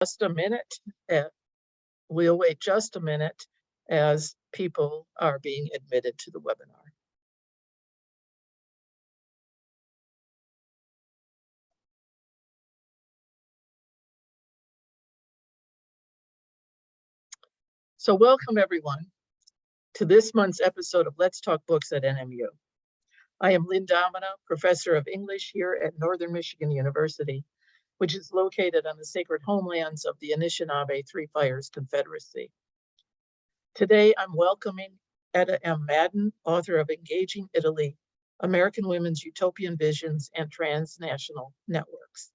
just a minute. We'll wait just a minute as people are being admitted to the webinar. So welcome everyone to this month's episode of Let's Talk Books at NMU. I am Lynn, professor of English here at Northern Michigan University, which is located on the sacred homelands of the Anishinaabe Three Fires Confederacy. Today, I'm welcoming Etta Madden, author of Engaging Italy, American Women's Utopian Visions and Transnational Networks.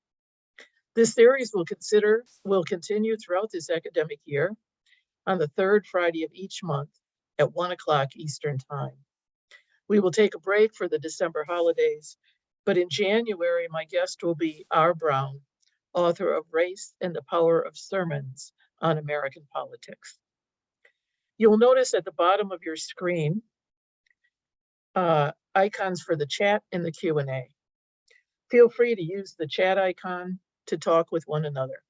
This series will continue throughout this academic year on the third Friday of each month at 1 o'clock Eastern Time. We will take a break for the December holidays, but in January, my guest will be R. Brown, author of Race and the Power of Sermons on American Politics. You'll notice at the bottom of your screen icons for the chat and the Q&A. Feel free to use the chat icon to talk with one another.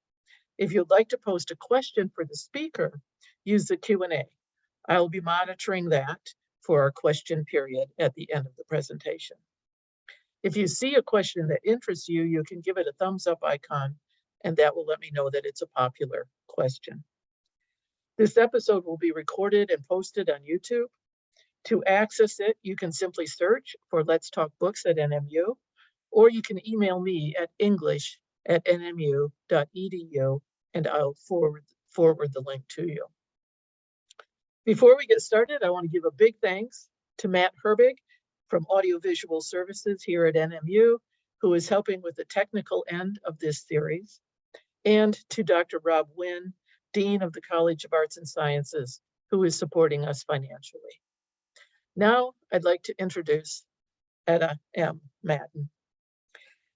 If you'd like to post a question for the speaker, use the Q&A. I'll be monitoring that for our question period at the end of the presentation. If you see a question that interests you, you can give it a thumbs up icon, and that will let me know that it's a popular question. This episode will be recorded and posted on YouTube. To access it, you can simply search for Let's Talk Books at NMU, or you can email me at english@nmu.edu, and I'll forward the link to you. Before we get started, I want to give a big thanks to Matt Herbig from Audiovisual Services here at NMU, who is helping with the technical end of this series, and to Dr. Rob Wynn, Dean of the College of Arts and Sciences, who is supporting us financially. Now, I'd like to introduce Etta M. Madden.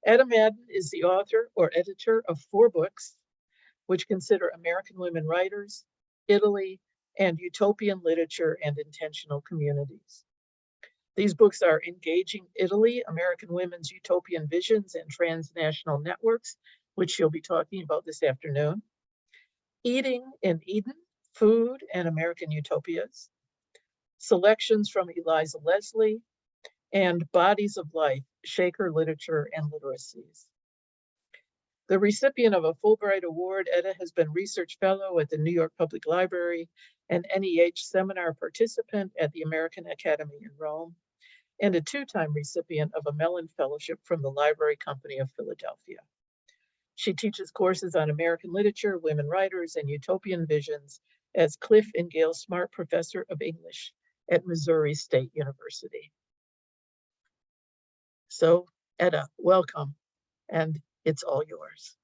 Etta Madden is the author or editor of 4 books, which consider American women writers, Italy, and utopian literature and intentional communities. These books are Engaging Italy, American Women's Utopian Visions and Transnational Networks, which she'll be talking about this afternoon. Eating in Eden, Food and American Utopias. Selections from Eliza Leslie, and Bodies of Life, Shaker Literature and Literacies. The recipient of a Fulbright Award, Etta has been Research Fellow at the New York Public Library, an NEH seminar participant at the American Academy in Rome, and a 2-time recipient of a Mellon Fellowship from the Library Company of Philadelphia. She teaches courses on American literature, women writers, and utopian visions as Cliff and Gail Smart Professor of English at Missouri State University. So, Etta, welcome, and it's all yours.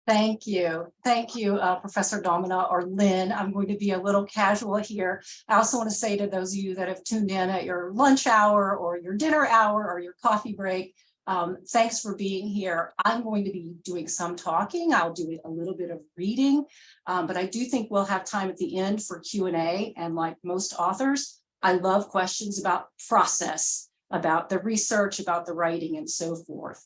Thank you. Thank you, Professor Domina or Lynn. I'm going to be a little casual here. I also want to say to those of you that have tuned in at your lunch hour or your dinner hour or your coffee break, thanks for being here. I'm going to be doing some talking. I'll do a little bit of reading, but I do think we'll have time at the end for Q&A. And like most authors, I love questions about process, about the research, about the writing, and so forth.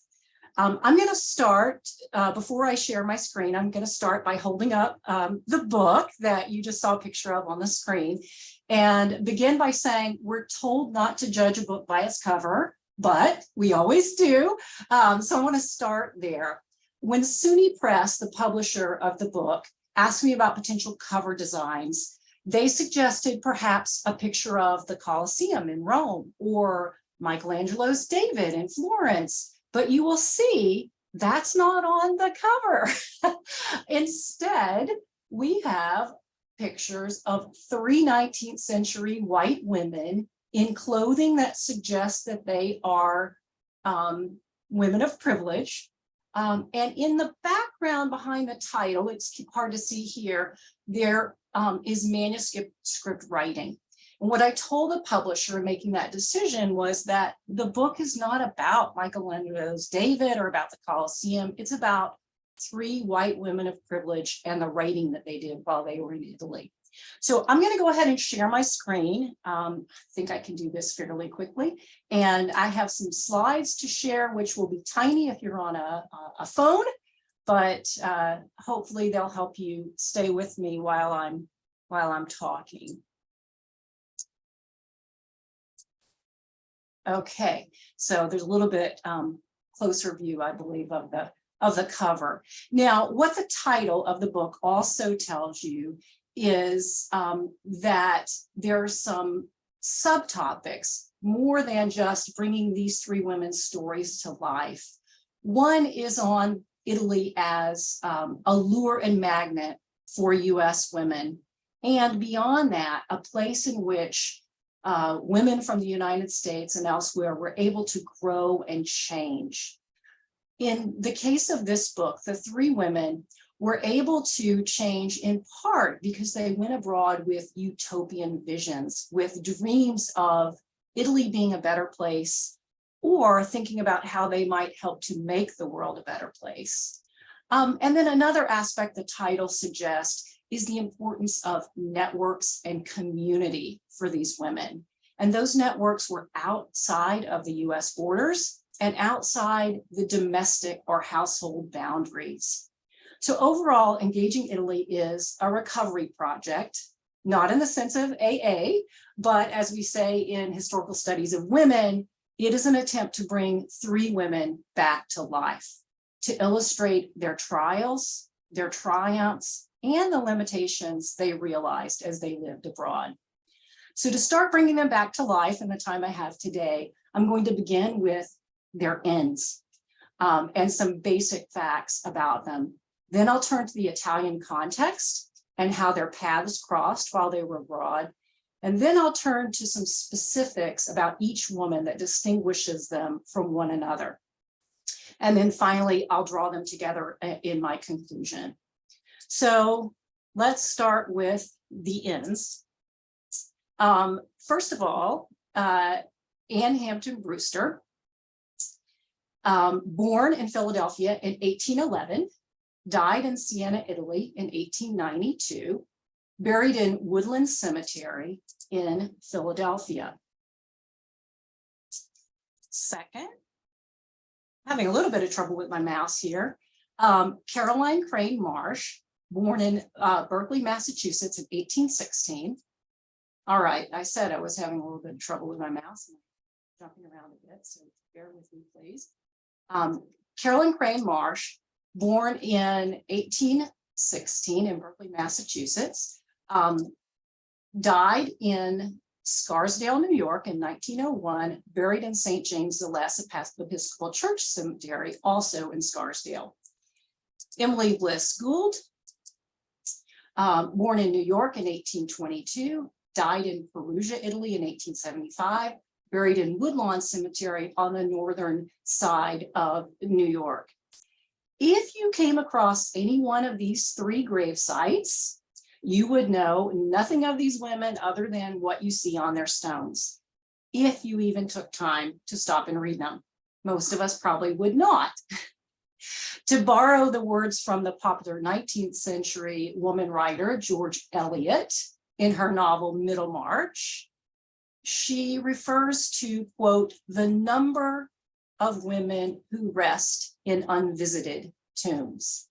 I'm going to start, before I share my screen, I'm going to start by holding up the book that you just saw a picture of on the screen, and begin by saying we're told not to judge a book by its cover, but we always do. So I want to start there. When SUNY Press, the publisher of the book, asked me about potential cover designs, they suggested perhaps a picture of the Colosseum in Rome or Michelangelo's David in Florence. But you will see that's not on the cover. Instead, we have pictures of 3 19th century white women in clothing that suggests that they are women of privilege. And in the background behind the title, it's hard to see here, there is manuscript writing. And what I told the publisher in making that decision was that the book is not about Michelangelo's David or about the Colosseum. It's about 3 white women of privilege and the writing that they did while they were in Italy. So I'm going to go ahead and share my screen. I think I can do this fairly quickly. And I have some slides to share, which will be tiny if you're on a phone, but hopefully they'll help you stay with me while I'm talking. Okay, so there's a little bit closer view, I believe, of the cover. Now, what the title of the book also tells you is that there are some subtopics more than just bringing these three women's stories to life. One is on Italy as a lure and magnet for US women, and beyond that, a place in which women from the United States and elsewhere were able to grow and change. In the case of this book, the three women were able to change in part because they went abroad with utopian visions, with dreams of Italy being a better place, or thinking about how they might help to make the world a better place. And then another aspect the title suggests is the importance of networks and community for these women. And those networks were outside of the US borders and outside the domestic or household boundaries. So overall, Engaging Italy is a recovery project, not in the sense of AA, but as we say in historical studies of women, it is an attempt to bring three women back to life, to illustrate their trials, their triumphs, and the limitations they realized as they lived abroad. So to start bringing them back to life in the time I have today, I'm going to begin with their ends and some basic facts about them. Then I'll turn to the Italian context and how their paths crossed while they were abroad. And then I'll turn to some specifics about each woman that distinguishes them from one another. And then finally, I'll draw them together in my conclusion. So let's start with the ends. First of all, Anne Hampton Brewster, born in Philadelphia in 1811, died in Siena, Italy in 1892, buried in Woodland Cemetery in Philadelphia. Second, having a little bit of trouble with my mouse here, Caroline Crane Marsh, born in Berkeley, Massachusetts in 1816. All right, I said I was having a little bit of trouble with my mouse and jumping around a bit, so bear with me, please. Caroline Crane Marsh, born in 1816 in Berkeley, Massachusetts, died in Scarsdale, New York in 1901, buried in St. James the Less Episcopal Church Cemetery, also in Scarsdale. Emily Bliss Gould, born in New York in 1822, died in Perugia, Italy in 1875, buried in Woodlawn Cemetery on the northern side of New York. If you came across any one of these three grave sites, you would know nothing of these women other than what you see on their stones, if you even took time to stop and read them. Most of us probably would not. To borrow the words from the popular 19th century woman writer, George Eliot, in her novel Middlemarch, she refers to, quote, the number of women who rest in unvisited tombs.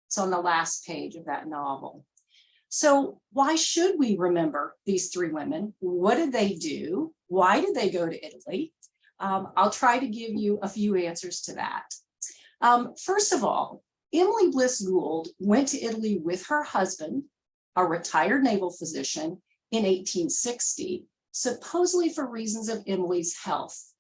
It's on the last page of that novel. So why should we remember these three women? What did they do? Why did they go to Italy? I'll try to give you a few answers to that. First of all, Emily Bliss Gould went to Italy with her husband, a retired naval physician, in 1860, supposedly for reasons of Emily's health.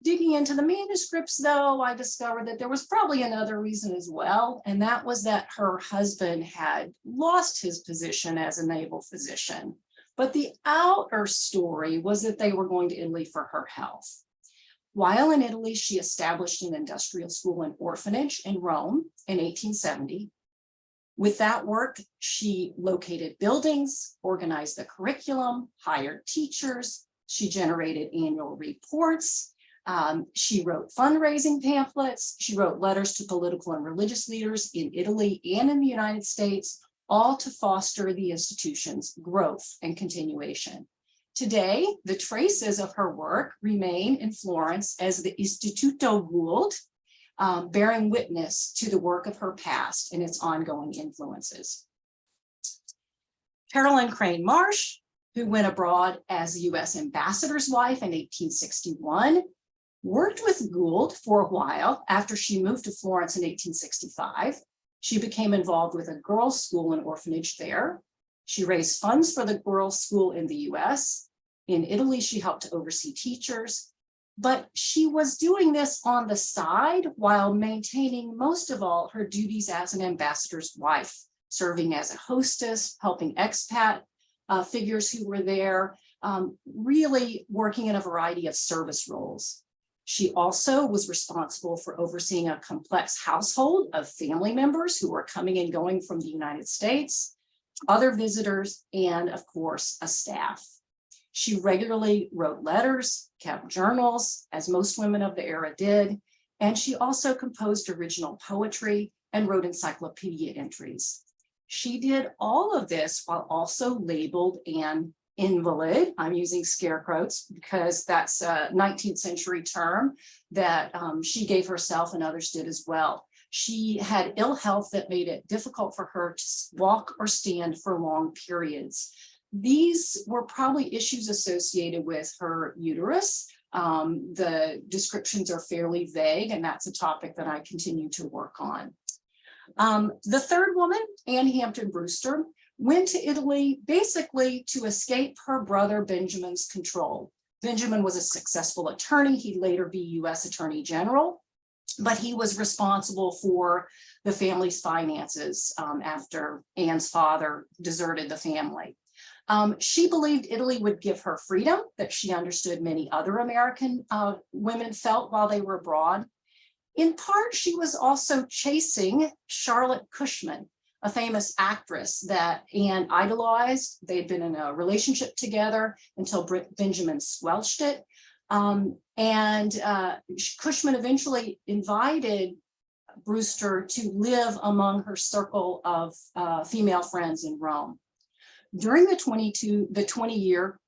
Digging into the manuscripts, though, I discovered that there was probably another reason as well, and that was that her husband had lost his position as a naval physician. But the outer story was that they were going to Italy for her health. While in Italy, she established an industrial school and orphanage in Rome in 1870. With that work, she located buildings, organized the curriculum, hired teachers. She generated annual reports. She wrote fundraising pamphlets. She wrote letters to political and religious leaders in Italy and in the United States, all to foster the institution's growth and continuation. Today, the traces of her work remain in Florence as the Istituto Gould, bearing witness to the work of her past and its ongoing influences. Carolyn Crane Marsh, who went abroad as a U.S. ambassador's wife in 1861, worked with Gould for a while after she moved to Florence in 1865. She became involved with a girls' school and orphanage there. She raised funds for the girls' school in the US. In Italy, she helped to oversee teachers, but she was doing this on the side while maintaining most of all her duties as an ambassador's wife, serving as a hostess, helping expat figures who were there, really working in a variety of service roles. She also was responsible for overseeing a complex household of family members who were coming and going from the United States, other visitors, and of course, a staff. She regularly wrote letters, kept journals, as most women of the era did, and she also composed original poetry and wrote encyclopedia entries. She did all of this while also labeled an invalid. I'm using scare quotes because that's a 19th century term that she gave herself and others did as well. She had ill health that made it difficult for her to walk or stand for long periods. These were probably issues associated with her uterus. The descriptions are fairly vague, and that's a topic that I continue to work on. The third woman, Anne Hampton Brewster, went to Italy basically to escape her brother Benjamin's control. Benjamin was a successful attorney. He'd later be U.S. Attorney General, but he was responsible for the family's finances after Anne's father deserted the family. She believed Italy would give her freedom that she understood many other American women felt while they were abroad. In part, she was also chasing Charlotte Cushman, a famous actress that Anne idolized. They had been in a relationship together until Benjamin squelched it. Cushman eventually invited Brewster to live among her circle of female friends in Rome. During the 20-year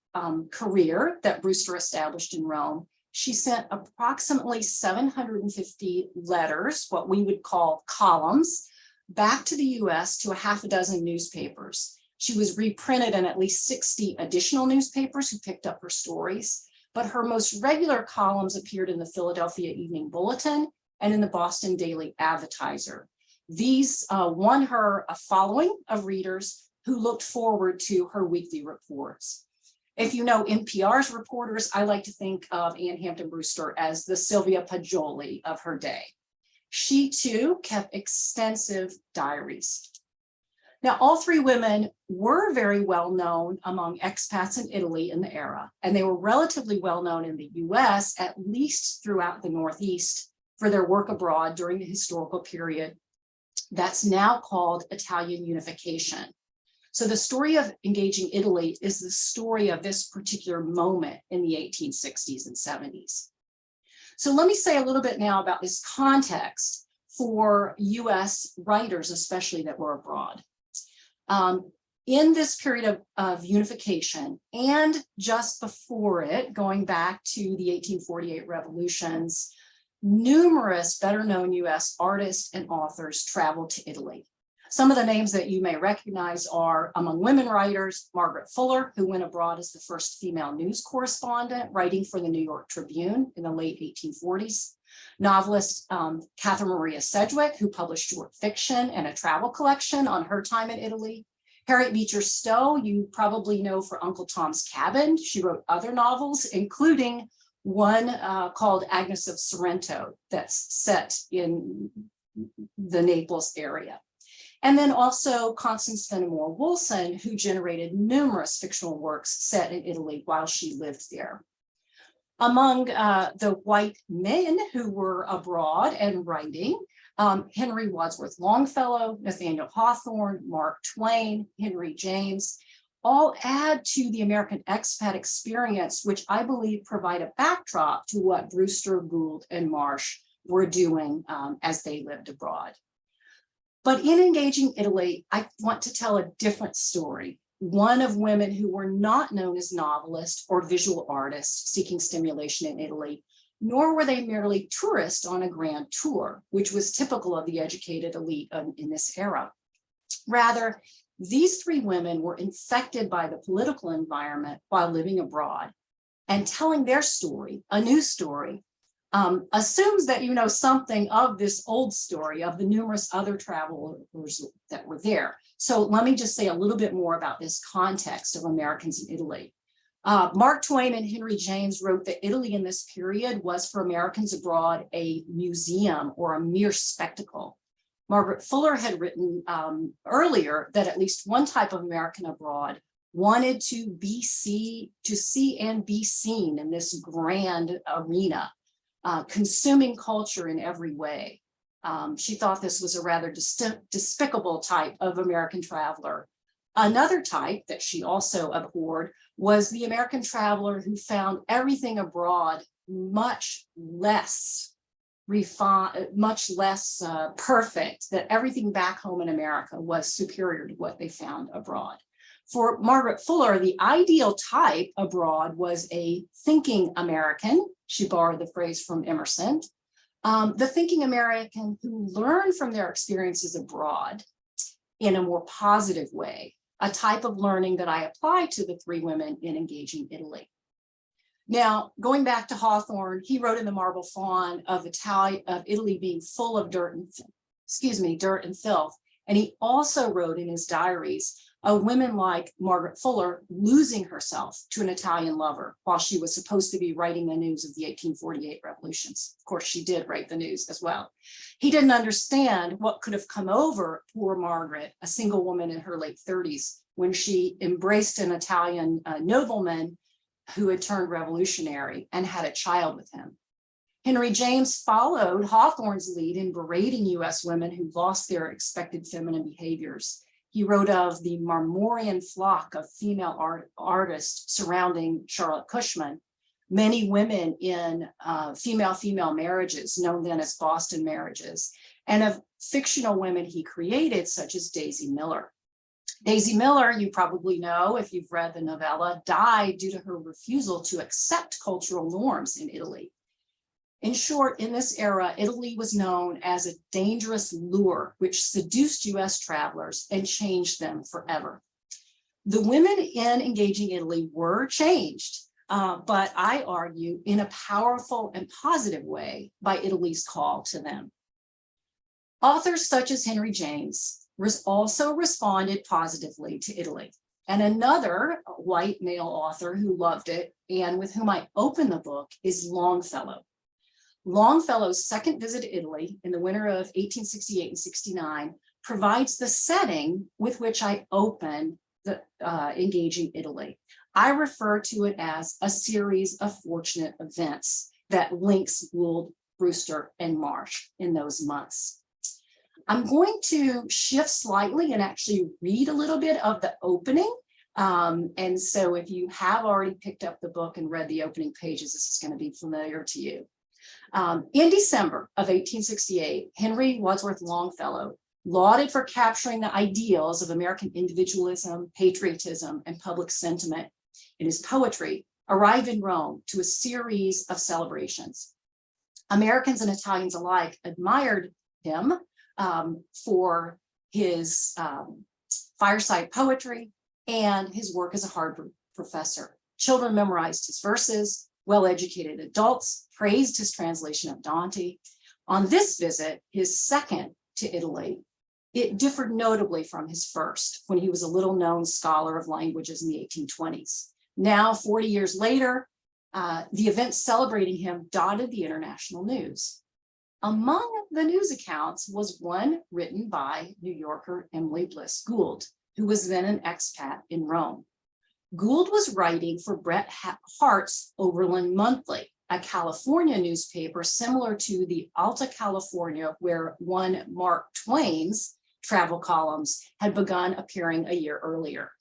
career that Brewster established in Rome, she sent approximately 750 letters, what we would call columns, back to the US to a half a dozen newspapers. She was reprinted in at least 60 additional newspapers who picked up her stories, but her most regular columns appeared in the Philadelphia Evening Bulletin and in the Boston Daily Advertiser. These won her a following of readers who looked forward to her weekly reports. If you know NPR's reporters, I like to think of Anne Hampton Brewster as the Sylvia Poggioli of her day. She too kept extensive diaries. Now, all three women were very well known among expats in Italy in the era, and they were relatively well known in the US, at least throughout the Northeast, for their work abroad during the historical period that's now called Italian unification. So the story of engaging Italy is the story of this particular moment in the 1860s and 70s. So let me say a little bit now about this context for US writers, especially that were abroad. In this period of unification and just before it, going back to the 1848 revolutions, numerous better known US artists and authors traveled to Italy. Some of the names that you may recognize are, among women writers, Margaret Fuller, who went abroad as the first female news correspondent, writing for the New York Tribune in the late 1840s. Novelist Catherine Maria Sedgwick, who published short fiction and a travel collection on her time in Italy. Harriet Beecher Stowe, you probably know for Uncle Tom's Cabin. She wrote other novels, including one called Agnes of Sorrento that's set in the Naples area. And then also Constance Fenimore Woolson, who generated numerous fictional works set in Italy while she lived there. Among the white men who were abroad and writing, Henry Wadsworth Longfellow, Nathaniel Hawthorne, Mark Twain, Henry James, all add to the American expat experience, which I believe provide a backdrop to what Brewster, Gould, and Marsh were doing as they lived abroad. But in engaging Italy, I want to tell a different story, one of women who were not known as novelists or visual artists seeking stimulation in Italy, nor were they merely tourists on a grand tour, which was typical of the educated elite in this era. Rather, these three women were infected by the political environment while living abroad, and telling their story, a new story, assumes that you know something of this old story of the numerous other travelers that were there. So let me just say a little bit more about this context of Americans in Italy. Mark Twain and Henry James wrote that Italy in this period was for Americans abroad a museum or a mere spectacle. Margaret Fuller had written earlier that at least one type of American abroad wanted to see and be seen in this grand arena, consuming culture in every way. She thought this was a rather despicable type of American traveler. Another type that she also abhorred was the American traveler who found everything abroad much less refined, much less perfect, that everything back home in America was superior to what they found abroad. For Margaret Fuller, the ideal type abroad was a thinking American. She borrowed the phrase from Emerson. The thinking American who learned from their experiences abroad in a more positive way, a type of learning that I apply to the three women in Engaging Italy. Now, going back to Hawthorne, he wrote in The Marble Faun of Italy being full of dirt and filth. And he also wrote in his diaries of women like Margaret Fuller losing herself to an Italian lover while she was supposed to be writing the news of the 1848 revolutions. Of course, she did write the news as well. He didn't understand what could have come over poor Margaret, a single woman in her late 30s, when she embraced an Italian nobleman who had turned revolutionary and had a child with him. Henry James followed Hawthorne's lead in berating US women who lost their expected feminine behaviors. He wrote of the Marmorian flock of female artists surrounding Charlotte Cushman, many women in female-female marriages, known then as Boston marriages, and of fictional women he created, such as Daisy Miller. Daisy Miller, you probably know if you've read the novella, died due to her refusal to accept cultural norms in Italy. In short, in this era, Italy was known as a dangerous lure which seduced US travelers and changed them forever. The women in Engaging Italy were changed, but I argue in a powerful and positive way by Italy's call to them. Authors such as Henry James also responded positively to Italy. And another white male author who loved it and with whom I open the book is Longfellow. Longfellow's second visit to Italy in the winter of 1868 and 69 provides the setting with which I open the Engaging Italy. I refer to it as a series of fortunate events that links Gould, Brewster, and Marsh in those months. I'm going to shift slightly and actually read a little bit of the opening. And so if you have already picked up the book and read the opening pages, this is going to be familiar to you. In December of 1868, Henry Wadsworth Longfellow, lauded for capturing the ideals of American individualism, patriotism, and public sentiment in his poetry, arrived in Rome to a series of celebrations. Americans and Italians alike admired him for his fireside poetry and his work as a Harvard professor. Children memorized his verses. Well-educated adults praised his translation of Dante. On this visit, his second to Italy, it differed notably from his first, when he was a little-known scholar of languages in the 1820s. Now, 40 years later, the events celebrating him dotted the international news. Among the news accounts was one written by New Yorker Emily Bliss Gould, who was then an expat in Rome. Gould was writing for Bret Hart's Overland Monthly, a California newspaper similar to the Alta California, where one Mark Twain's travel columns had begun appearing a year earlier.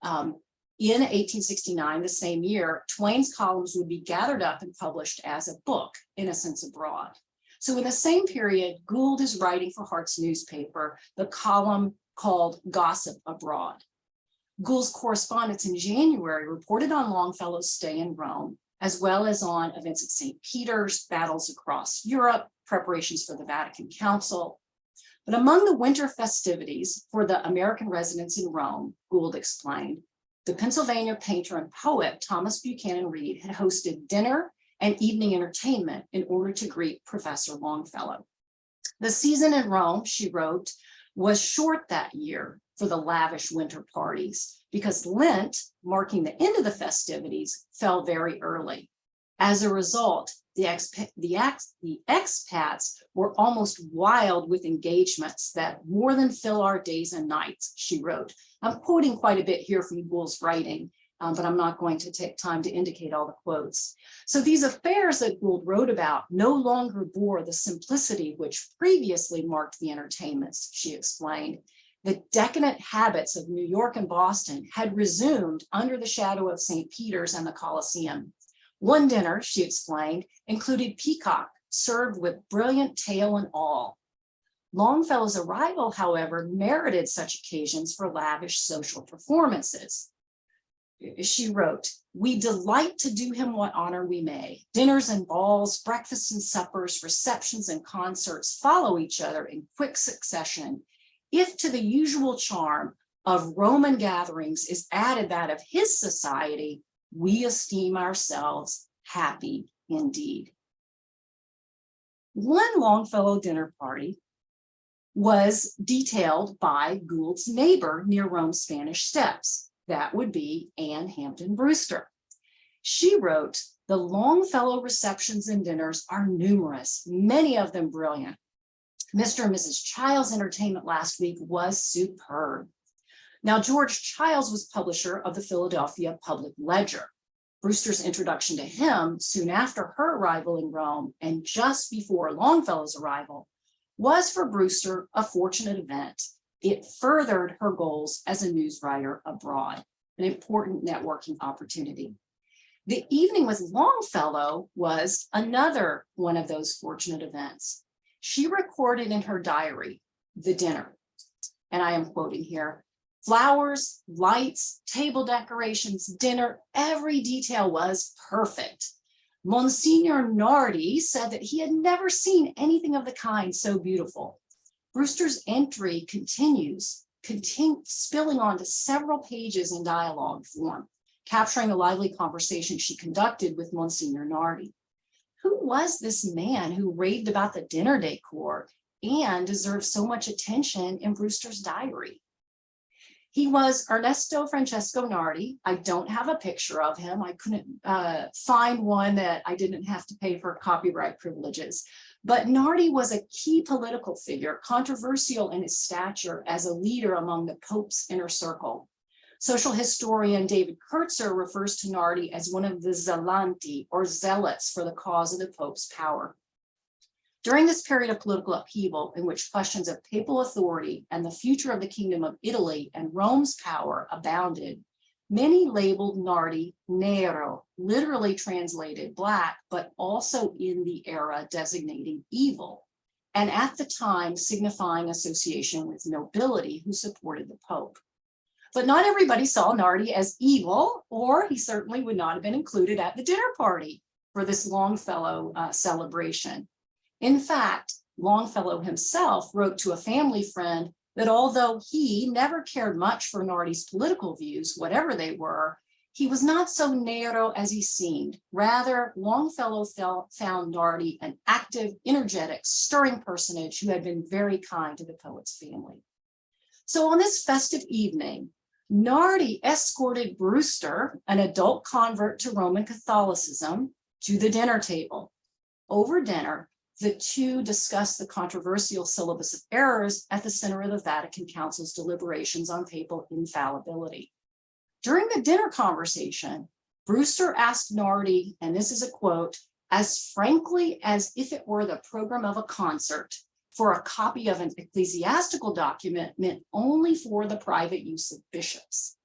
In 1869, the same year, Twain's columns would be gathered up and published as a book, Innocents Abroad. So in the same period, Gould is writing for Hart's newspaper, the column called Gossip Abroad. Gould's correspondence in January reported on Longfellow's stay in Rome as well as on events at St. Peter's, battles across Europe, preparations for the Vatican Council. But among the winter festivities for the American residents in Rome, Gould explained, the Pennsylvania painter and poet Thomas Buchanan Reed had hosted dinner and evening entertainment in order to greet Professor Longfellow. The season in Rome, she wrote, was short that year for the lavish winter parties because Lent, marking the end of the festivities, fell very early. As a result, the expats were almost wild with engagements that more than fill our days and nights, she wrote. I'm quoting quite a bit here from Gould's writing, but I'm not going to take time to indicate all the quotes. So these affairs that Gould wrote about no longer bore the simplicity which previously marked the entertainments, she explained. The decadent habits of New York and Boston had resumed under the shadow of St. Peter's and the Colosseum. One dinner, she explained, included peacock served with brilliant tail and all. Longfellow's arrival, however, merited such occasions for lavish social performances. She wrote, "We delight to do him what honor we may. Dinners and balls, breakfasts and suppers, receptions and concerts follow each other in quick succession. If to the usual charm of Roman gatherings is added that of his society, we esteem ourselves happy indeed." One Longfellow dinner party was detailed by Gould's neighbor near Rome's Spanish Steps. That would be Anne Hampton Brewster. She wrote, "The Longfellow receptions and dinners are numerous, many of them brilliant. Mr. and Mrs. Childs' entertainment last week was superb." Now, George Childs was publisher of the Philadelphia Public Ledger. Brewster's introduction to him soon after her arrival in Rome and just before Longfellow's arrival was for Brewster a fortunate event. It furthered her goals as a news writer abroad, an important networking opportunity. The evening with Longfellow was another one of those fortunate events. She recorded in her diary the dinner, and I am quoting here, "Flowers, lights, table decorations, dinner, every detail was perfect. Monsignor Nardi said that he had never seen anything of the kind so beautiful." Brewster's entry continues, spilling onto several pages in dialogue form, capturing the lively conversation she conducted with Monsignor Nardi. Who was this man who raved about the dinner decor and deserved so much attention in Brewster's diary? He was Ernesto Francesco Nardi. I don't have a picture of him. I couldn't find one that I didn't have to pay for copyright privileges. But Nardi was a key political figure, controversial in his stature as a leader among the Pope's inner circle. Social historian David Kurtzer refers to Nardi as one of the zelanti, or zealots, for the cause of the Pope's power. During this period of political upheaval, in which questions of papal authority and the future of the Kingdom of Italy and Rome's power abounded, many labeled Nardi nero, literally translated black, but also in the era designating evil, and at the time signifying association with nobility who supported the Pope. But not everybody saw Nardi as evil, or he certainly would not have been included at the dinner party for this Longfellow celebration. In fact, Longfellow himself wrote to a family friend that although he never cared much for Nardi's political views, whatever they were, he was not so nero as he seemed. Rather, Longfellow found Nardi an active, energetic, stirring personage who had been very kind to the poet's family. So on this festive evening, Nardi escorted Brewster, an adult convert to Roman Catholicism, to the dinner table. Over dinner, the two discussed the controversial syllabus of errors at the center of the Vatican Council's deliberations on papal infallibility. During the dinner conversation, Brewster asked Nardi, and this is a quote, as frankly as if it were the program of a concert, for a copy of an ecclesiastical document meant only for the private use of bishops.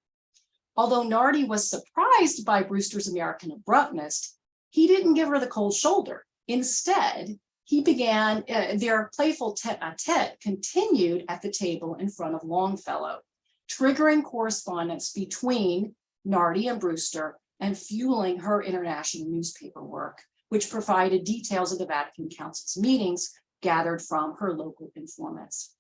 Although Nardi was surprised by Brewster's American abruptness, he didn't give her the cold shoulder. Instead, he began, their playful tete-a-tete continued at the table in front of Longfellow, triggering correspondence between Nardi and Brewster and fueling her international newspaper work, which provided details of the Vatican Council's meetings gathered from her local informants.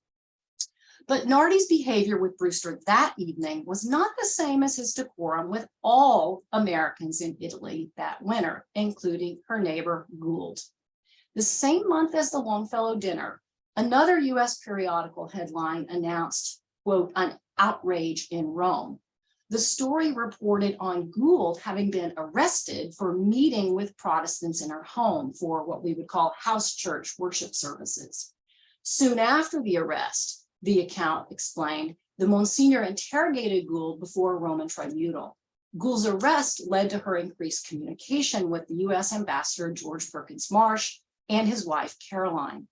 But Nardi's behavior with Brewster that evening was not the same as his decorum with all Americans in Italy that winter, including her neighbor Gould. The same month as the Longfellow dinner, another US periodical headline announced, quote, an outrage in Rome. The story reported on Gould having been arrested for meeting with Protestants in her home for what we would call house church worship services. Soon after the arrest, the account explained, the Monsignor interrogated Gould before a Roman tribunal. Gould's arrest led to her increased communication with the US Ambassador George Perkins Marsh and his wife, Caroline.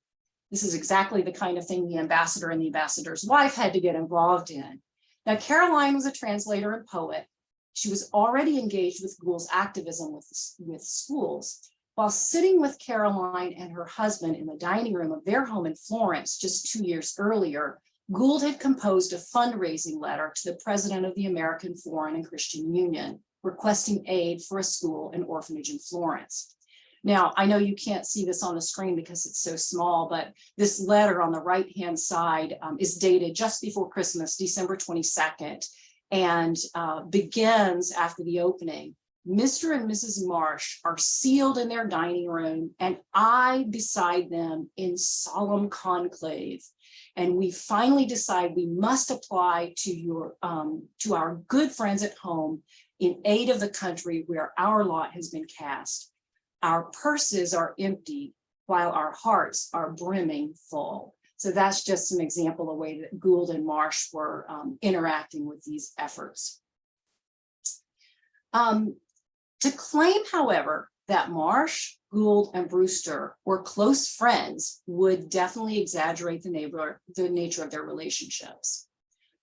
This is exactly the kind of thing the ambassador and the ambassador's wife had to get involved in. Now, Caroline was a translator and poet. She was already engaged with Gould's activism with schools. While sitting with Caroline and her husband in the dining room of their home in Florence just 2 years earlier, Gould had composed a fundraising letter to the president of the American Foreign and Christian Union, requesting aid for a school and orphanage in Florence. Now, I know you can't see this on the screen because it's so small, but this letter on the right-hand side is dated just before Christmas, December 22nd, and begins after the opening. Mr. and Mrs. Marsh are sealed in their dining room, and I beside them in solemn conclave. And we finally decide we must apply to our good friends at home in aid of the country where our lot has been cast. Our purses are empty while our hearts are brimming full. So that's just an example of the way that Gould and Marsh were interacting with these efforts. To claim, however, that Marsh, Gould, and Brewster were close friends would definitely exaggerate the nature of their relationships.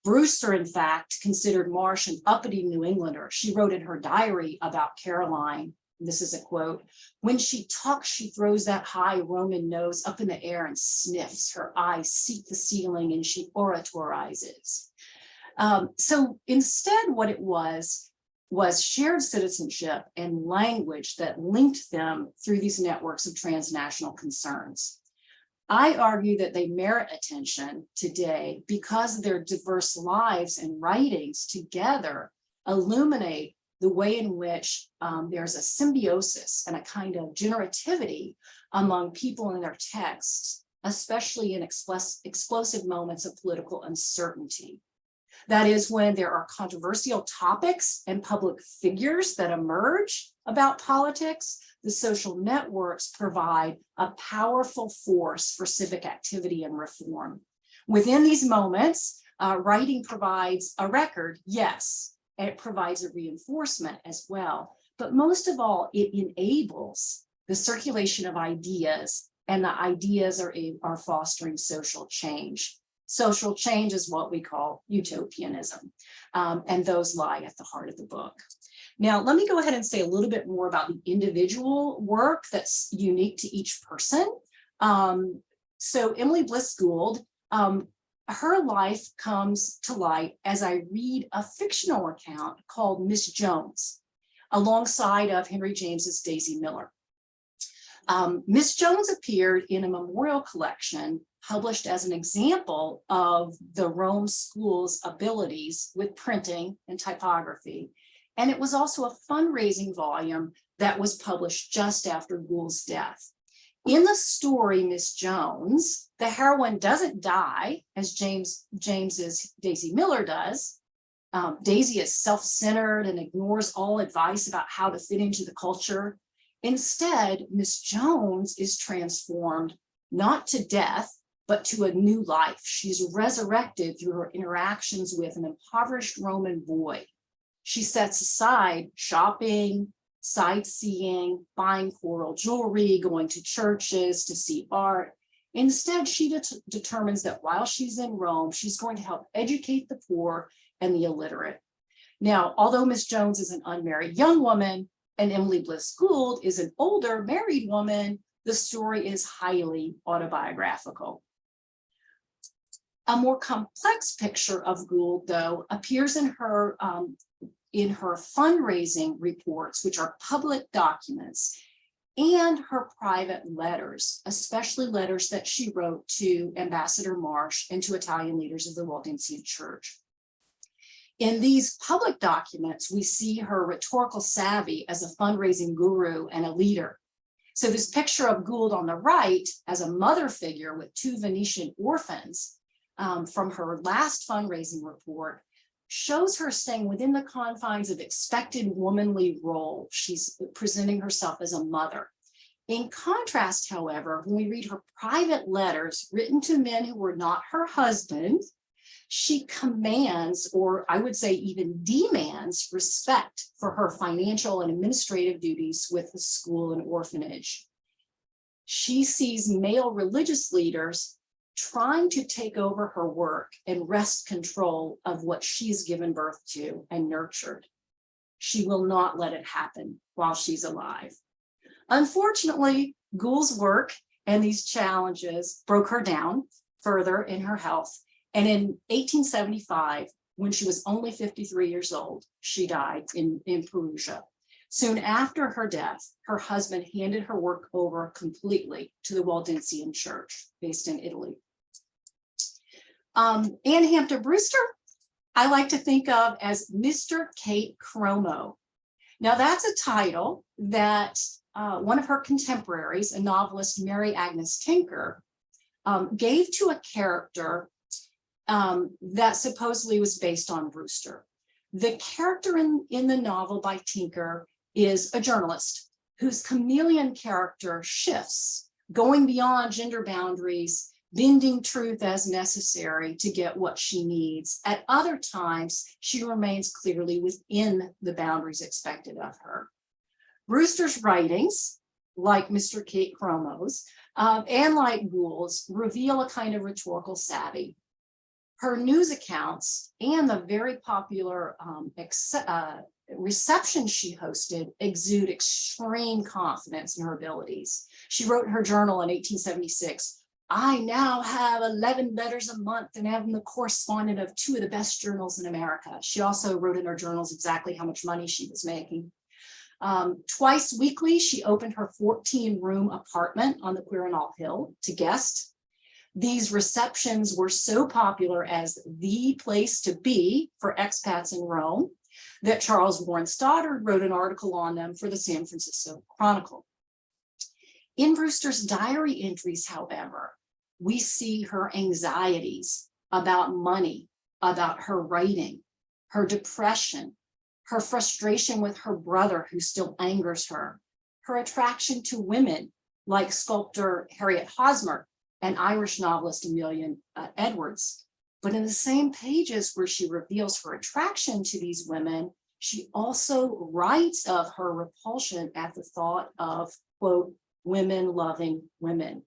Brewster, in fact, considered Marsh an uppity New Englander. She wrote in her diary about Caroline, this is a quote, when she talks, she throws that high Roman nose up in the air and sniffs. Her eyes seek the ceiling and she oratorizes. So instead, what it was shared citizenship and language that linked them through these networks of transnational concerns. I argue that they merit attention today because their diverse lives and writings together illuminate the way in which there's a symbiosis and a kind of generativity among people in their texts, especially in explosive moments of political uncertainty. That is when there are controversial topics and public figures that emerge about politics, the social networks provide a powerful force for civic activity and reform. Within these moments, writing provides a record, yes, and it provides a reinforcement as well. But most of all, it enables the circulation of ideas, and the ideas are fostering social change. Social change is what we call utopianism, and those lie at the heart of the book. Now, let me go ahead and say a little bit more about the individual work that's unique to each person. So Emily Bliss Gould, her life comes to light as I read a fictional account called Miss Jones, alongside of Henry James's Daisy Miller. Miss Jones appeared in a memorial collection published as an example of the Rome School's abilities with printing and typography. And it was also a fundraising volume that was published just after Gould's death. In the story, Miss Jones, the heroine doesn't die as James's Daisy Miller does. Daisy is self-centered and ignores all advice about how to fit into the culture. Instead, Miss Jones is transformed not to death, but to a new life. She's resurrected through her interactions with an impoverished Roman boy. She sets aside shopping, sightseeing, buying coral jewelry, going to churches to see art. Instead, she determines that while she's in Rome, she's going to help educate the poor and the illiterate. Now, although Miss Jones is an unmarried young woman and Emily Bliss Gould is an older married woman, the story is highly autobiographical. A more complex picture of Gould, though, appears in her in her fundraising reports, which are public documents, and her private letters, especially letters that she wrote to Ambassador Marsh and to Italian leaders of the Waldensian Church. In these public documents, we see her rhetorical savvy as a fundraising guru and a leader. So this picture of Gould on the right as a mother figure with 2 Venetian orphans from her last fundraising report shows her staying within the confines of expected womanly role. She's presenting herself as a mother. In contrast, however, when we read her private letters written to men who were not her husband, she commands, or I would say even demands, respect for her financial and administrative duties with the school and orphanage. She sees male religious leaders trying to take over her work and wrest control of what she's given birth to and nurtured. She will not let it happen while she's alive. Unfortunately, Gould's work and these challenges broke her down further in her health. And in 1875, when she was only 53 years old, she died in Perugia. Soon after her death, her husband handed her work over completely to the Waldensian Church based in Italy. Anne Hampton Brewster, I like to think of as Mr. Kate Chromo. Now that's a title that one of her contemporaries, a novelist, Mary Agnes Tinker, gave to a character that supposedly was based on Brewster. The character in the novel by Tinker is a journalist whose chameleon character shifts, going beyond gender boundaries, bending truth as necessary to get what she needs. At other times, she remains clearly within the boundaries expected of her. Brewster's writings, like Mr. Kate Chromo's, and like Gould's, reveal a kind of rhetorical savvy. Her news accounts and the very popular reception she hosted exude extreme confidence in her abilities. She wrote in her journal in 1876, "I now have 11 letters a month and am the correspondent of 2 of the best journals in America." She also wrote in her journals exactly how much money she was making. Twice weekly, she opened her 14-room apartment on the Quirinal Hill to guests. These receptions were so popular as the place to be for expats in Rome that Charles Warren Stoddard wrote an article on them for the San Francisco Chronicle. In Brewster's diary entries, however, we see her anxieties about money, about her writing, her depression, her frustration with her brother who still angers her, her attraction to women like sculptor Harriet Hosmer and Irish novelist Amelia Edwards. But in the same pages where she reveals her attraction to these women, she also writes of her repulsion at the thought of, quote, women loving women.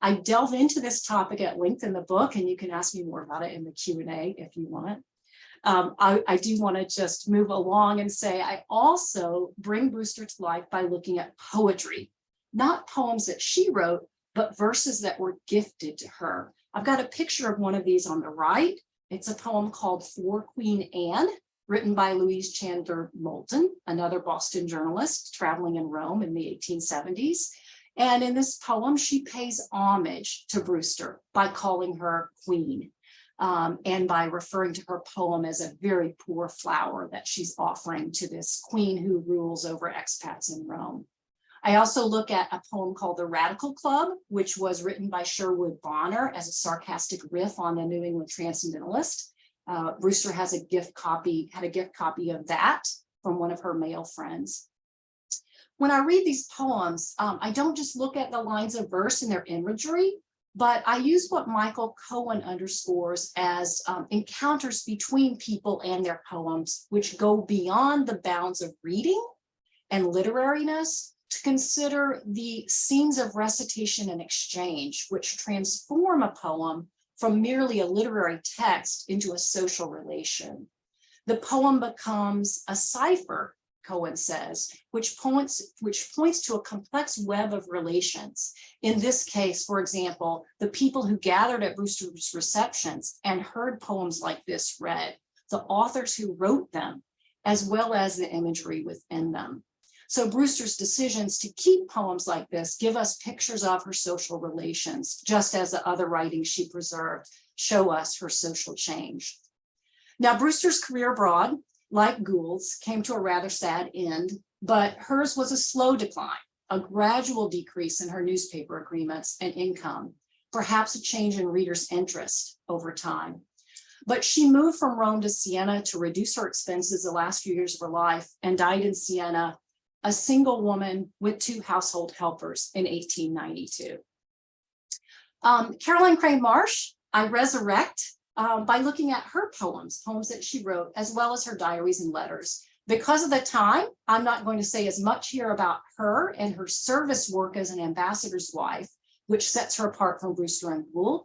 I delve into this topic at length in the book, and you can ask me more about it in the Q&A if you want. I do want to just move along and say I also bring Brewster to life by looking at poetry, not poems that she wrote, but verses that were gifted to her. I've got a picture of one of these on the right. It's a poem called For Queen Anne, written by Louise Chandler Moulton, another Boston journalist traveling in Rome in the 1870s. And in this poem, she pays homage to Brewster by calling her queen and by referring to her poem as a very poor flower that she's offering to this queen who rules over expats in Rome. I also look at a poem called The Radical Club, which was written by Sherwood Bonner as a sarcastic riff on the New England Transcendentalist. Brewster had a gift copy of that from one of her male friends. When I read these poems, I don't just look at the lines of verse and their imagery, but I use what Michael Cohen underscores as encounters between people and their poems, which go beyond the bounds of reading and literariness to consider the scenes of recitation and exchange, which transform a poem from merely a literary text into a social relation. The poem becomes a cipher, Cohen says, which points to a complex web of relations. In this case, for example, the people who gathered at Brewster's receptions and heard poems like this read, the authors who wrote them, as well as the imagery within them. So Brewster's decisions to keep poems like this give us pictures of her social relations, just as the other writings she preserved show us her social change. Now, Brewster's career abroad, like Gould's, came to a rather sad end, but hers was a slow decline, a gradual decrease in her newspaper agreements and income, perhaps a change in readers' interest over time. But she moved from Rome to Siena to reduce her expenses the last few years of her life and died in Siena, a single woman with 2 household helpers in 1892. Caroline Crane Marsh, I resurrect by looking at her poems that she wrote, as well as her diaries and letters. Because of the time, I'm not going to say as much here about her and her service work as an ambassador's wife, which sets her apart from Brewster and Gould.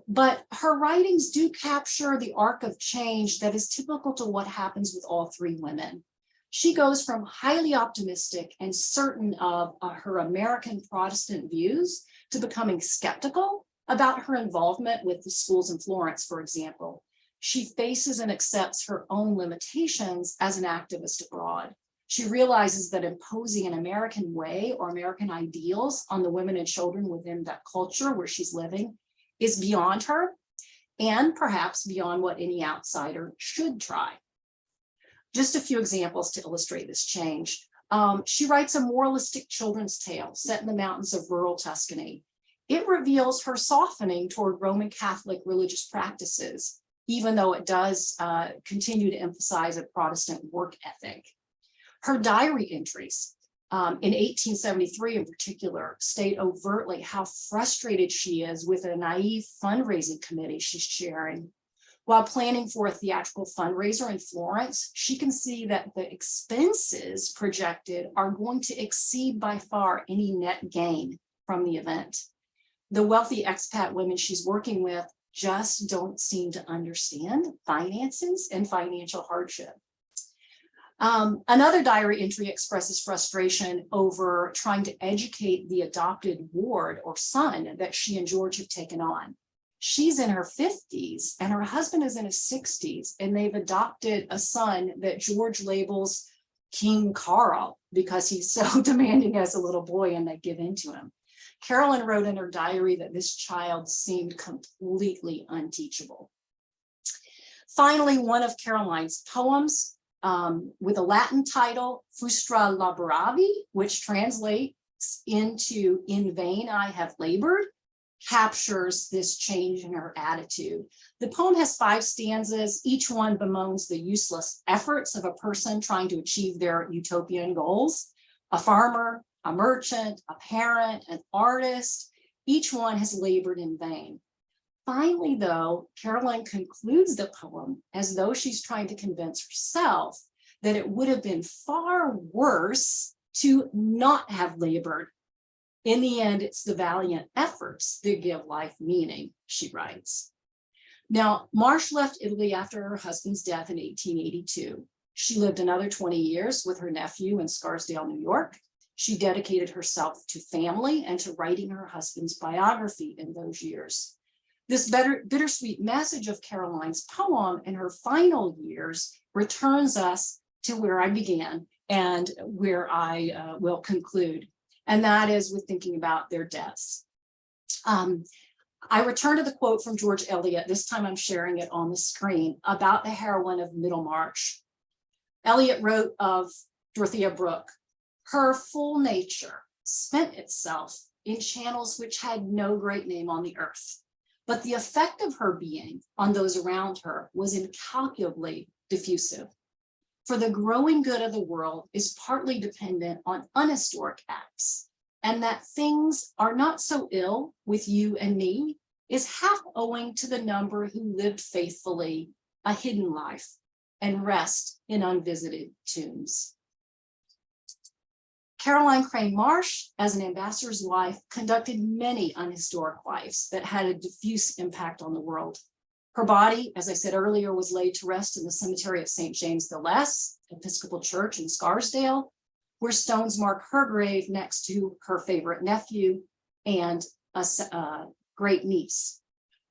But her writings do capture the arc of change that is typical to what happens with all 3 women. She goes from highly optimistic and certain of her American Protestant views to becoming skeptical about her involvement with the schools in Florence, for example. She faces and accepts her own limitations as an activist abroad. She realizes that imposing an American way or American ideals on the women and children within that culture where she's living is beyond her, and perhaps beyond what any outsider should try. Just a few examples to illustrate this change. She writes a moralistic children's tale set in the mountains of rural Tuscany. It reveals her softening toward Roman Catholic religious practices, even though it does continue to emphasize a Protestant work ethic. Her diary entries in 1873 in particular state overtly how frustrated she is with a naive fundraising committee she's chairing. While planning for a theatrical fundraiser in Florence, she can see that the expenses projected are going to exceed by far any net gain from the event. The wealthy expat women she's working with just don't seem to understand finances and financial hardship. Another diary entry expresses frustration over trying to educate the adopted ward or son that she and George have taken on. She's in her 50s and her husband is in his 60s, and they've adopted a son that George labels King Carl because he's so demanding as a little boy and they give in to him. Carolyn wrote in her diary that this child seemed completely unteachable. Finally, one of Caroline's poems with a Latin title, Frustra Laboravi, which translates into In Vain I Have Labored, captures this change in her attitude. The poem has 5 stanzas. Each one bemoans the useless efforts of a person trying to achieve their utopian goals. A farmer, a merchant, a parent, an artist, each one has labored in vain. Finally, though, Caroline concludes the poem as though she's trying to convince herself that it would have been far worse to not have labored. In the end, it's the valiant efforts that give life meaning, she writes. Now, Marsh left Italy after her husband's death in 1882. She lived another 20 years with her nephew in Scarsdale, New York. She dedicated herself to family and to writing her husband's biography in those years. This bittersweet message of Caroline's poem in her final years returns us to where I began and where I will conclude. And that is with thinking about their deaths. I return to the quote from George Eliot. This time I'm sharing it on the screen about the heroine of Middlemarch. Eliot wrote of Dorothea Brooke, her full nature spent itself in channels which had no great name on the earth, but the effect of her being on those around her was incalculably diffusive. For the growing good of the world is partly dependent on unhistoric acts, and that things are not so ill with you and me is half owing to the number who lived faithfully a hidden life and rest in unvisited tombs. Caroline Crane Marsh, as an ambassador's wife, conducted many unhistoric lives that had a diffuse impact on the world. Her body, as I said earlier, was laid to rest in the cemetery of St. James the Less, Episcopal Church in Scarsdale, where stones mark her grave next to her favorite nephew and a great niece.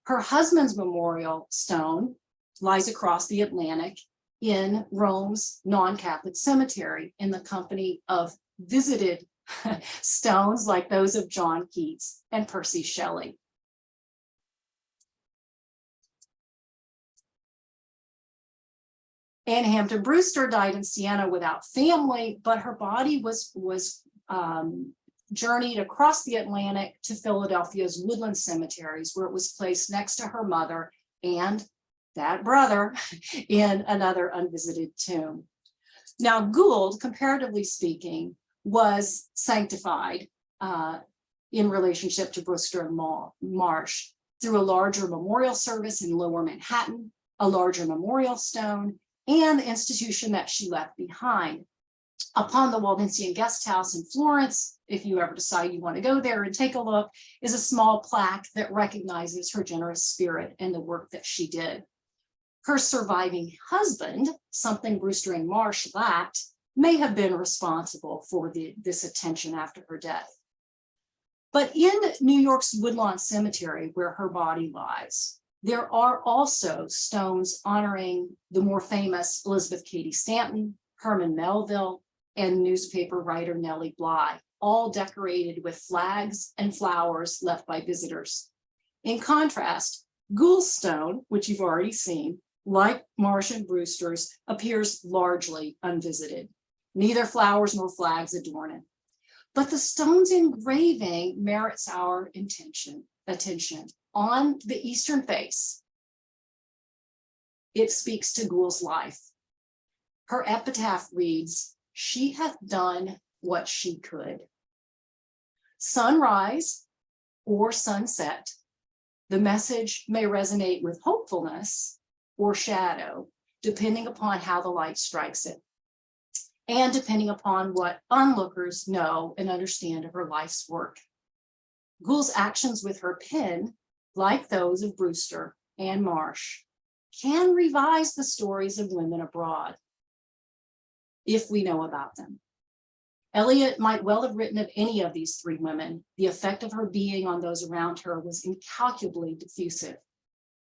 Her husband's memorial stone lies across the Atlantic in Rome's non-Catholic cemetery in the company of visited stones like those of John Keats and Percy Shelley. Anne Hampton Brewster died in Siena without family, but her body was journeyed across the Atlantic to Philadelphia's Woodland cemeteries, where it was placed next to her mother and that brother in another unvisited tomb. Now, Gould, comparatively speaking, was sanctified in relationship to Brewster and Marsh through a larger memorial service in Lower Manhattan, a larger memorial stone, and the institution that she left behind. Upon the Waldensian Guest House in Florence, if you ever decide you want to go there and take a look, is a small plaque that recognizes her generous spirit and the work that she did. Her surviving husband, something Brewster and Marsh lacked, may have been responsible for this attention after her death. But in New York's Woodlawn Cemetery, where her body lies, there are also stones honoring the more famous Elizabeth Cady Stanton, Herman Melville, and newspaper writer Nellie Bly, all decorated with flags and flowers left by visitors. In contrast, Gould's stone, which you've already seen, like Marsh and Brewster's, appears largely unvisited. Neither flowers nor flags adorn it. But the stone's engraving merits our attention. On the eastern face, it speaks to Gould's life. Her epitaph reads, "She hath done what she could." Sunrise or sunset, the message may resonate with hopefulness or shadow, depending upon how the light strikes it, and depending upon what onlookers know and understand of her life's work. Gould's actions with her pen, like those of Brewster and Marsh, can revise the stories of women abroad, if we know about them. Eliot might well have written of any of these three women. The effect of her being on those around her was incalculably diffusive.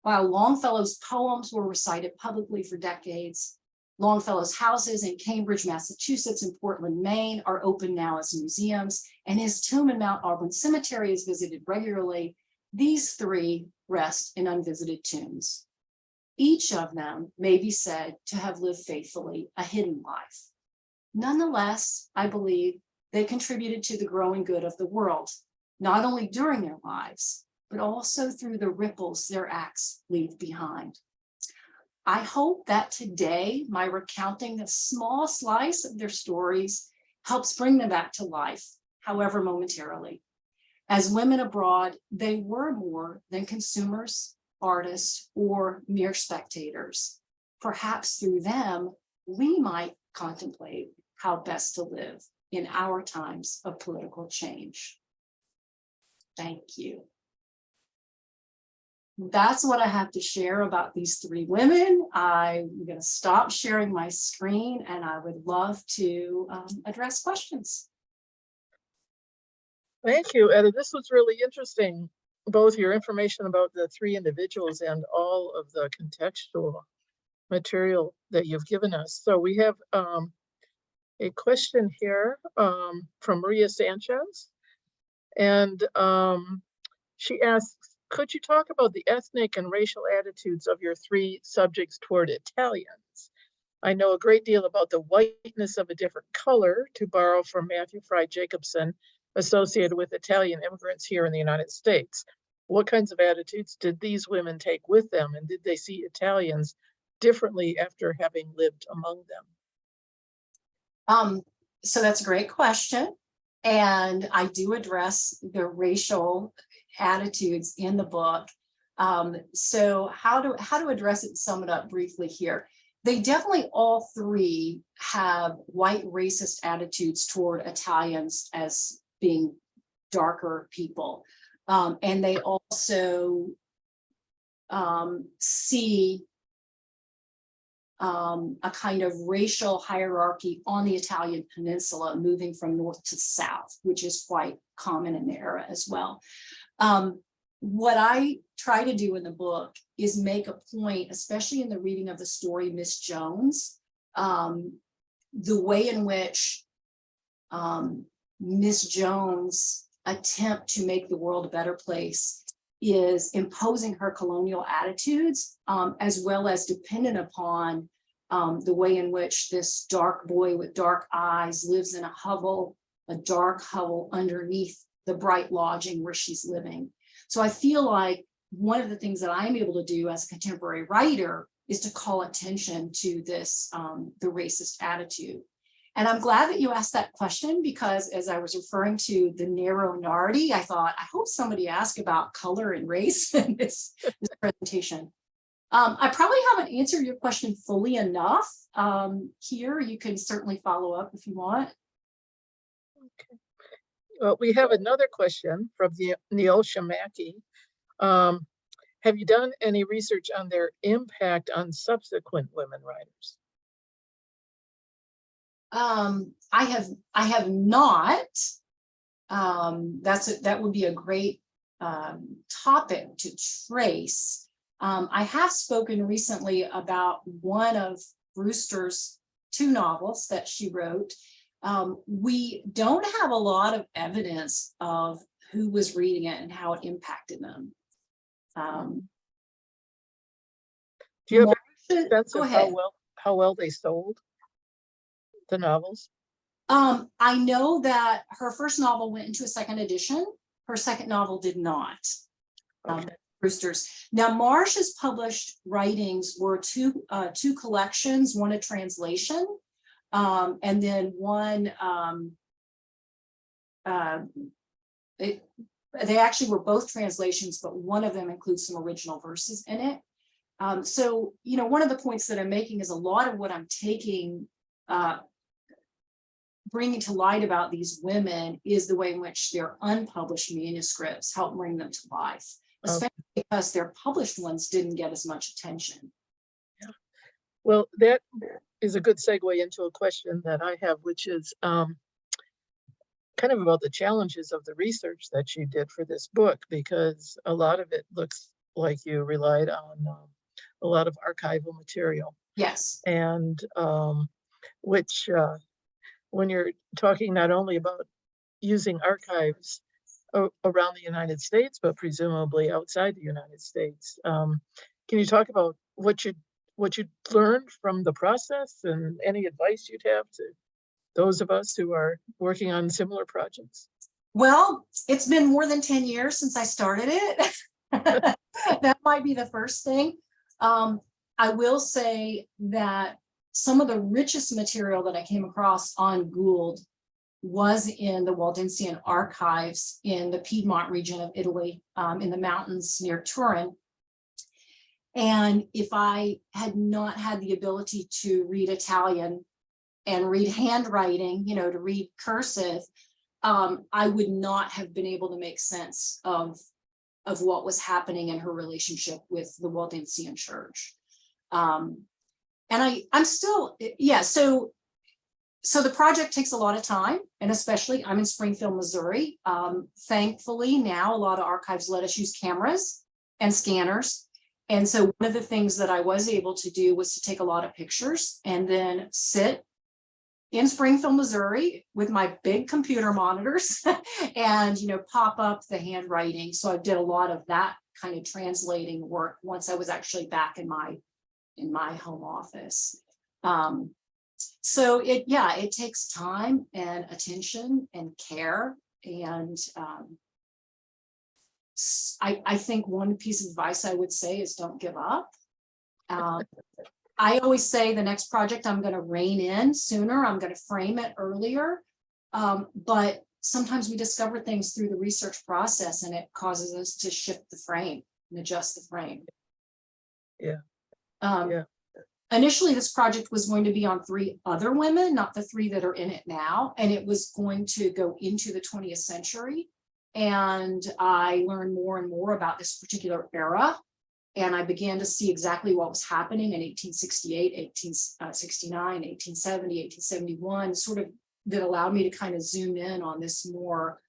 While Longfellow's poems were recited publicly for decades, Longfellow's houses in Cambridge, Massachusetts, and Portland, Maine are open now as museums, and his tomb in Mount Auburn Cemetery is visited regularly. These three rest in unvisited tombs. Each of them may be said to have lived faithfully a hidden life. Nonetheless, I believe they contributed to the growing good of the world, not only during their lives, but also through the ripples their acts leave behind. I hope that today, my recounting a small slice of their stories helps bring them back to life, however momentarily. As women abroad, they were more than consumers, artists, or mere spectators. Perhaps through them, we might contemplate how best to live in our times of political change. Thank you. That's what I have to share about these three women. I'm going to stop sharing my screen, and I would love to address questions. Thank you, Etta. This was really interesting, both your information about the three individuals and all of the contextual material that you've given us. So we have a question here from Maria Sanchez, and she asks, could you talk about the ethnic and racial attitudes of your three subjects toward Italians? I know a great deal about the whiteness of a different color, to borrow from Matthew Fry Jacobson, associated with Italian immigrants here in the United States. What kinds of attitudes did these women take with them, and did they see Italians differently after having lived among them? So that's a great question. And I do address the racial attitudes in the book. So how to address it and sum it up briefly here. They definitely all three have white racist attitudes toward Italians as being darker people. And they also see a kind of racial hierarchy on the Italian peninsula moving from north to south, which is quite common in the era as well. what I try to do in the book is make a point, especially in the reading of the story Miss Jones, the way in which Miss Jones' attempt to make the world a better place is imposing her colonial attitudes, as well as dependent upon the way in which this dark boy with dark eyes lives in a dark hovel underneath the bright lodging where she's living. So I feel like one of the things that I'm able to do as a contemporary writer is to call attention to this, the racist attitude. And I'm glad that you asked that question, because as I was referring to the narrow narrative, I thought, I hope somebody asked about color and race in this presentation. I probably haven't answered your question fully enough. Here, you can certainly follow up if you want. Okay. Well, we have another question from Neil Shamaki. Have you done any research on their impact on subsequent women writers? I have not. That would be a great topic to trace. I have spoken recently about one of Brewster's 2 novels that she wrote. We don't have a lot of evidence of who was reading it and how it impacted them. Do you have Marcia, a sense go of ahead. how well they sold the novels? I know that her first novel went into a second edition. Her second novel did not. Okay. Brewster's. Now, Marcia's published writings were two collections, one a translation, and then one, they actually were both translations, but one of them includes some original verses in it. So, you know, one of the points that I'm making is a lot of what I'm taking, bringing to light about these women is the way in which their unpublished manuscripts help bring them to life, especially because their published ones didn't get as much attention. Yeah. Well, that is a good segue into a question that I have, which is kind of about the challenges of the research that you did for this book, because a lot of it looks like you relied on a lot of archival material. Yes. And which when you're talking not only about using archives around the United States, but presumably outside the United States, can you talk about what you learned from the process and any advice you'd have to those of us who are working on similar projects? Well, it's been more than 10 years since I started it. That might be the first thing. I will say that some of the richest material that I came across on Gould was in the Waldensian archives in the Piedmont region of Italy, in the mountains near Turin. And if I had not had the ability to read Italian and read handwriting, you know, to read cursive, I would not have been able to make sense of what was happening in her relationship with the Waldensian church. And I'm still, yeah, so the project takes a lot of time, and especially I'm in Springfield, Missouri. Thankfully, now a lot of archives let us use cameras and scanners. And so one of the things that I was able to do was to take a lot of pictures and then sit in Springfield, Missouri with my big computer monitors and, you know, pop up the handwriting. So I did a lot of that kind of translating work once I was actually back in my home office. So it takes time and attention and care. And I think one piece of advice I would say is don't give up. I always say the next project I'm going to rein in sooner. I'm going to frame it earlier. But sometimes we discover things through the research process, and it causes us to shift the frame and adjust the frame. Yeah. Initially, this project was going to be on 3 other women, not the 3 that are in it now, and it was going to go into the 20th century. And I learned more and more about this particular era, and I began to see exactly what was happening in 1868, 1869, 1870, 1871, sort of that allowed me to kind of zoom in on this more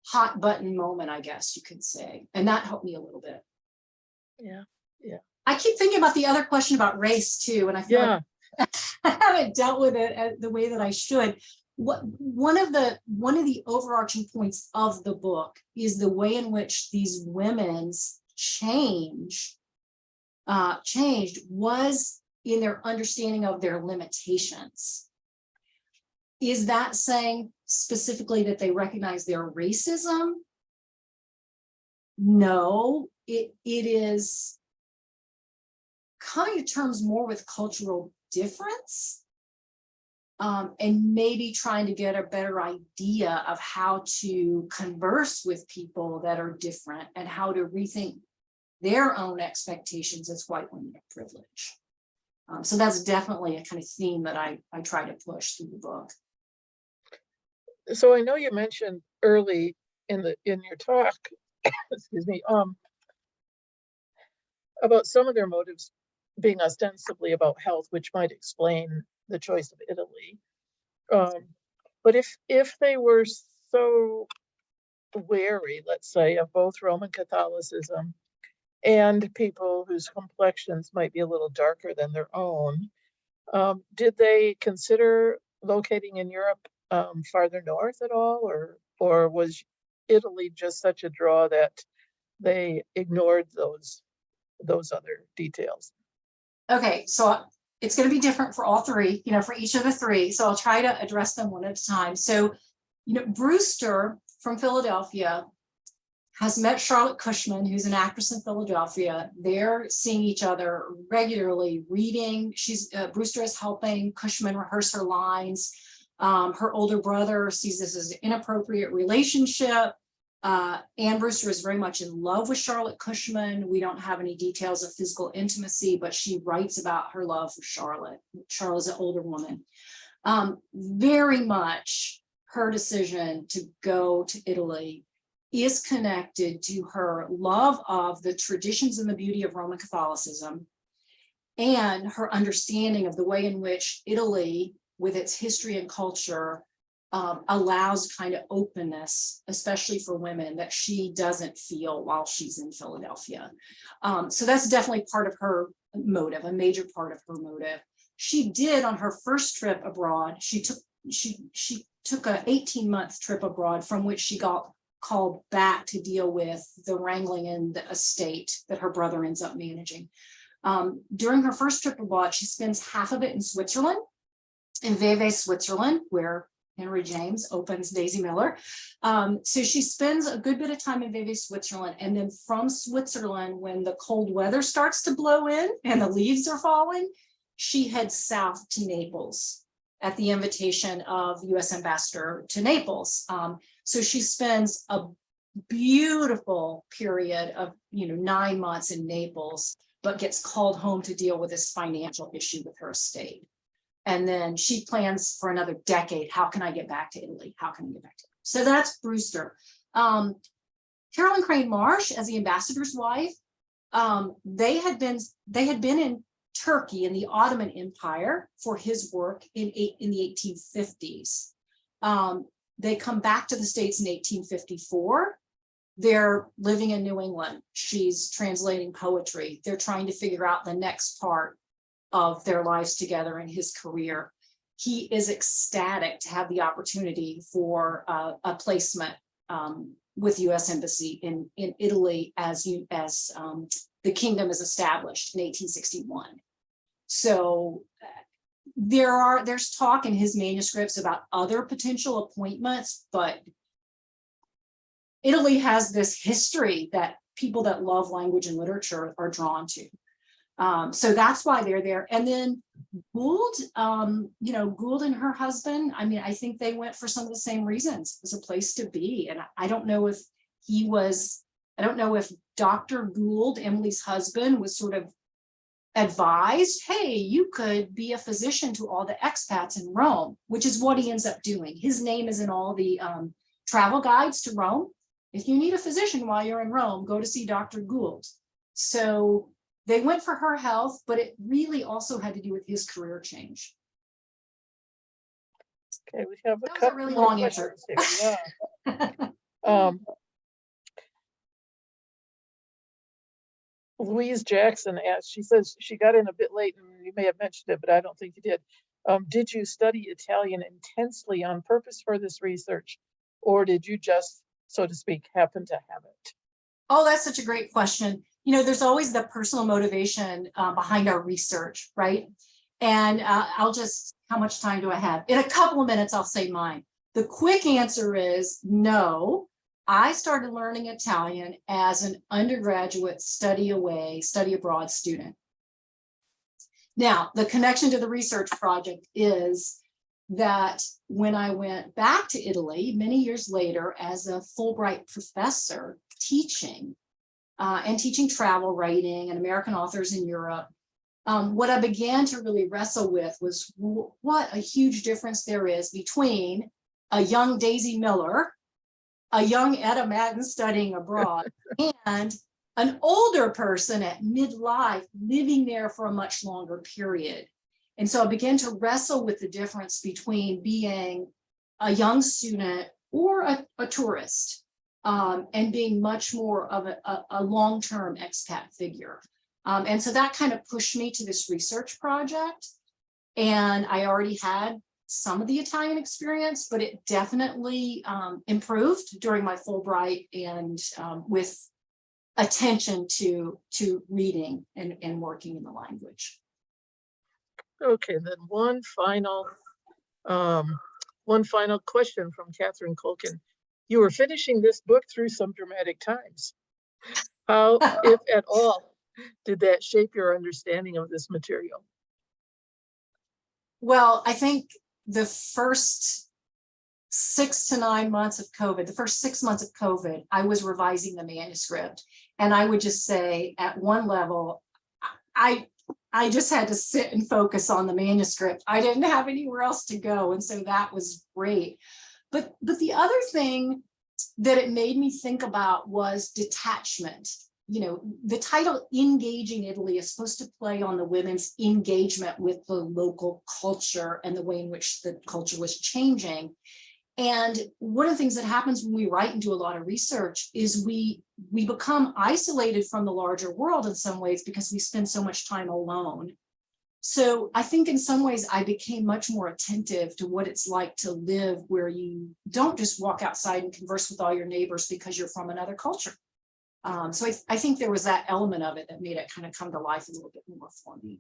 hot button moment, I guess you could say. And that helped me a little bit. Yeah. Yeah. I keep thinking about the other question about race too. And I feel like I haven't dealt with it the way that I should. One of the overarching points of the book is the way in which these women's changed was in their understanding of their limitations. Is that saying specifically that they recognize their racism? No, it is coming to terms more with cultural difference, and maybe trying to get a better idea of how to converse with people that are different and how to rethink their own expectations as white women of privilege. So that's definitely a kind of theme that I try to push through the book. So I know you mentioned early in your talk, excuse me, about some of their motives being ostensibly about health, which might explain the choice of Italy. But if they were so wary, let's say, of both Roman Catholicism and people whose complexions might be a little darker than their own, did they consider locating in Europe farther north at all, or was Italy just such a draw that they ignored those other details? Okay, so it's going to be different for all three, for each of the three. So I'll try to address them one at a time. So, Brewster from Philadelphia has met Charlotte Cushman, who's an actress in Philadelphia. They're seeing each other regularly, reading. Brewster is helping Cushman rehearse her lines. Her older brother sees this as an inappropriate relationship. Anne Brewster is very much in love with Charlotte Cushman. We don't have any details of physical intimacy, but she writes about her love for Charlotte. Charlotte's an older woman. Very much her decision to go to Italy is connected to her love of the traditions and the beauty of Roman Catholicism and her understanding of the way in which Italy, with its history and culture, allows kind of openness, especially for women, that she doesn't feel while she's in Philadelphia. So that's definitely part of her motive, a major part of her motive. She did on her first trip abroad, she took an 18-month trip abroad from which she got called back to deal with the wrangling in the estate that her brother ends up managing. During her first trip abroad, she spends half of it in Switzerland, in Vevey, Switzerland, where Henry James opens Daisy Miller. So she spends a good bit of time in Vevey, Switzerland. And then from Switzerland, when the cold weather starts to blow in and the leaves are falling, she heads south to Naples at the invitation of US Ambassador to Naples. So she spends a beautiful period of 9 months in Naples, but gets called home to deal with this financial issue with her estate. And then she plans for another decade. How can I get back to Italy? How can I get back to Italy? So that's Brewster. Carolyn Crane Marsh, as the ambassador's wife, they had been in Turkey in the Ottoman Empire for his work in the 1850s. They come back to the States in 1854. They're living in New England. She's translating poetry. They're trying to figure out the next part of their lives together in his career. He is ecstatic to have the opportunity for a placement with U.S. Embassy in Italy as the kingdom is established in 1861. So there's talk in his manuscripts about other potential appointments, but Italy has this history that people that love language and literature are drawn to. So that's why they're there. And then Gould, Gould and her husband, I think they went for some of the same reasons. It was a place to be. And I don't know if Dr. Gould, Emily's husband, was sort of advised, hey, you could be a physician to all the expats in Rome, which is what he ends up doing. His name is in all the travel guides to Rome. If you need a physician while you're in Rome, go to see Dr. Gould. So they went for her health, but it really also had to do with his career change. Okay, we have a That was couple a really more long answer. questions here. Yeah. Louise Jackson asked, she says she got in a bit late and you may have mentioned it, but I don't think you did. Did you study Italian intensely on purpose for this research, or did you just, so to speak, happen to have it? Oh, that's such a great question. You know, there's always the personal motivation behind our research, right? And I'll just, how much time do I have? In a couple of minutes, I'll say mine. The quick answer is no. I started learning Italian as an undergraduate study abroad student. Now, the connection to the research project is that when I went back to Italy many years later as a Fulbright professor teaching and teaching travel writing and American authors in Europe, what I began to really wrestle with was what a huge difference there is between a young Daisy Miller, a young Etta Madden studying abroad, and an older person at midlife living there for a much longer period. And so I began to wrestle with the difference between being a young student or a tourist and being much more of a long-term expat figure. And so that kind of pushed me to this research project. And I already had some of the Italian experience, but it definitely improved during my Fulbright and with attention to reading and working in the language. Okay, then one final question from Catherine Colkin. You were finishing this book through some dramatic times. How, if at all, did that shape your understanding of this material? Well, I think the first 6 to 9 months of COVID, the first 6 months of COVID, I was revising the manuscript. And I would just say at one level, I just had to sit and focus on the manuscript. I didn't have anywhere else to go. And so that was great. But the other thing that it made me think about was detachment. You know, the title Engaging Italy is supposed to play on the women's engagement with the local culture and the way in which the culture was changing. And one of the things that happens when we write and do a lot of research is we become isolated from the larger world in some ways because we spend so much time alone. So I think in some ways I became much more attentive to what it's like to live where you don't just walk outside and converse with all your neighbors because you're from another culture. So I think there was that element of it that made it kind of come to life a little bit more for me.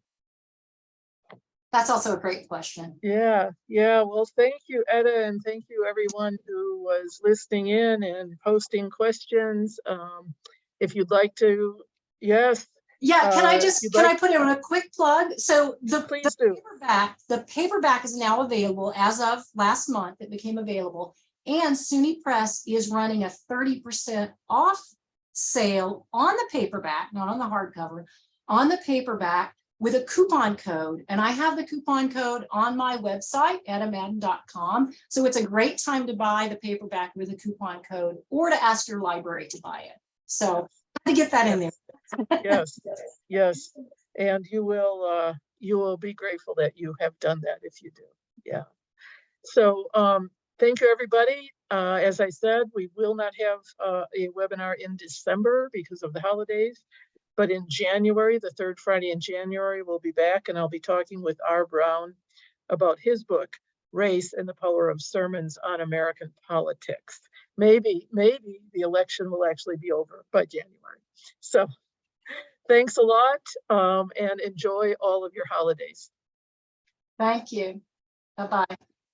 That's also a great question. Yeah. Well, thank you, Etta, and thank you everyone who was listening in and posting questions. If you'd like to, yes. Yeah, can I put in a quick plug? So the paperback is now available as of last month. It became available, and SUNY Press is running a 30% off sale on the paperback, not on the hardcover, on the paperback with a coupon code. And I have the coupon code on my website, ettamadden.com. So it's a great time to buy the paperback with a coupon code or to ask your library to buy it. So to get that in there. Yes. And you will be grateful that you have done that if you do. Yeah. So thank you, everybody. As I said, we will not have a webinar in December because of the holidays. But in January, the third Friday in January, we'll be back and I'll be talking with R. Brown about his book, Race and the Power of Sermons on American Politics. Maybe the election will actually be over by January. So thanks a lot and enjoy all of your holidays. Thank you. Bye-bye.